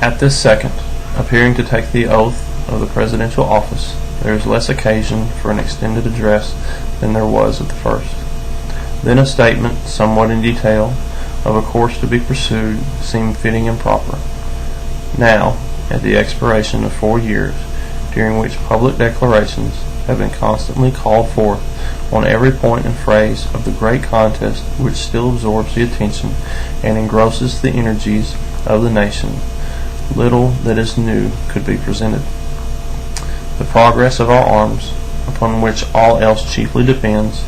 At this second, appearing to take the oath of the presidential office, there is less occasion for an extended address than there was at the first. Then a statement, somewhat in detail, of a course to be pursued seemed fitting and proper. Now, at the expiration of 4 years, during which public declarations have been constantly called forth on every point and phrase of the great contest which still absorbs the attention and engrosses the energies of the nation, little that is new could be presented. The progress of our arms, upon which all else chiefly depends,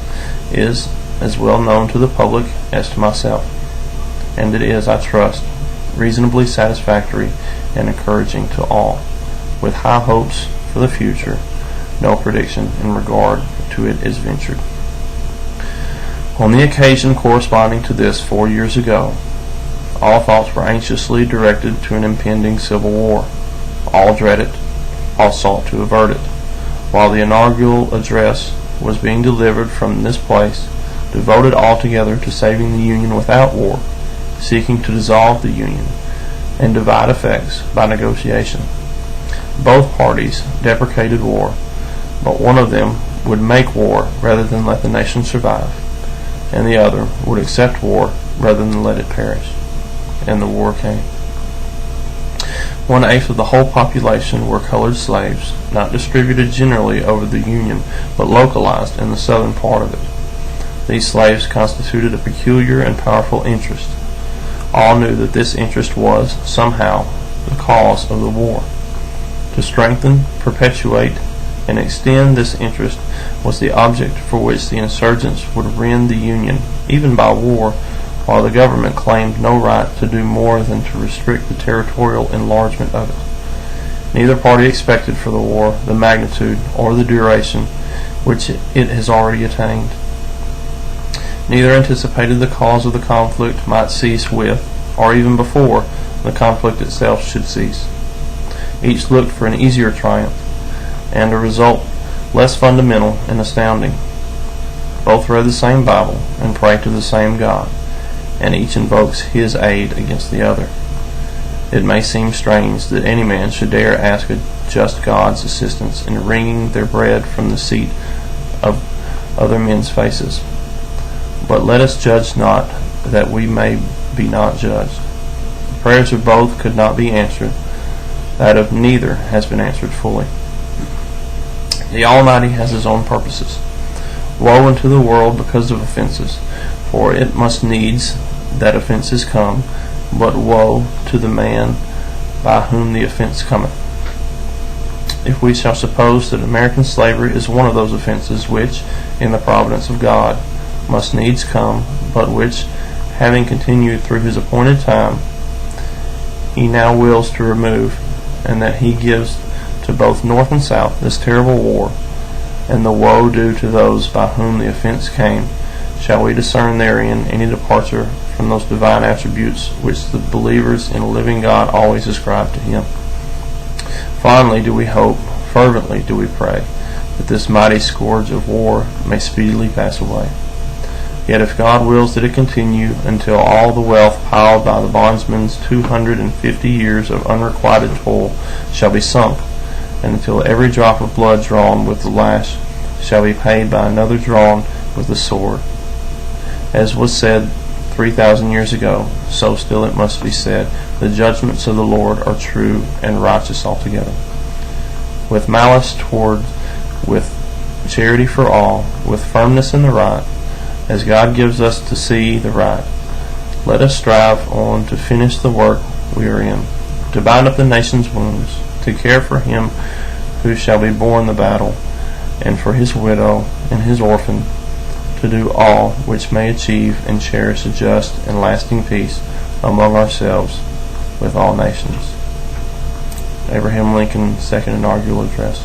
is as well known to the public as to myself, and it is, I trust, reasonably satisfactory and encouraging to all. With high hopes for the future, no prediction in regard to it is ventured. On the occasion corresponding to this 4 years ago, all thoughts were anxiously directed to an impending civil war. All dread it, all sought to avert it. While the inaugural address was being delivered from this place, devoted altogether to saving the Union without war, seeking to dissolve the Union, and divide effects by negotiation. Both parties deprecated war, but one of them would make war rather than let the nation survive, and the other would accept war rather than let it perish. And the war came. 1/8 of the whole population were colored slaves, not distributed generally over the Union, but localized in the southern part of it. These slaves constituted a peculiar and powerful interest. All knew that this interest was, somehow, the cause of the war. To strengthen, perpetuate, and extend this interest was the object for which the insurgents would rend the Union, even by war, while the government claimed no right to do more than to restrict the territorial enlargement of it. Neither party expected for the war the magnitude or the duration which it has already attained. Neither anticipated the cause of the conflict might cease with, or even before, the conflict itself should cease. Each looked for an easier triumph, and a result less fundamental and astounding. Both read the same Bible and pray to the same God, and each invokes his aid against the other. It may seem strange that any man should dare ask a just God's assistance in wringing their bread from the seat of other men's faces. But let us judge not, that we may be not judged. The prayers of both could not be answered. That of neither has been answered fully. The Almighty has his own purposes. Woe unto the world because of offenses, for it must needs that offenses come, but woe to the man by whom the offense cometh. If we shall suppose that American slavery is one of those offenses which, in the providence of God, must needs come, but which, having continued through his appointed time, he now wills to remove, and that he gives to both North and South this terrible war, and the woe due to those by whom the offense came, shall we discern therein any departure from those divine attributes which the believers in a living God always ascribe to him? Finally do we hope, fervently do we pray, that this mighty scourge of war may speedily pass away. Yet if God wills that it continue until all the wealth piled by the bondsman's 250 years of unrequited toil shall be sunk, and until every drop of blood drawn with the lash shall be paid by another drawn with the sword. As was said 3,000 years ago, so still it must be said, the judgments of the Lord are true and righteous altogether. With malice toward, with charity for all, with firmness in the right, as God gives us to see the right, let us strive on to finish the work we are in, to bind up the nation's wounds, to care for him who shall be born the battle, and for his widow and his orphan, to do all which may achieve and cherish a just and lasting peace among ourselves with all nations. Abraham Lincoln, Second Inaugural Address.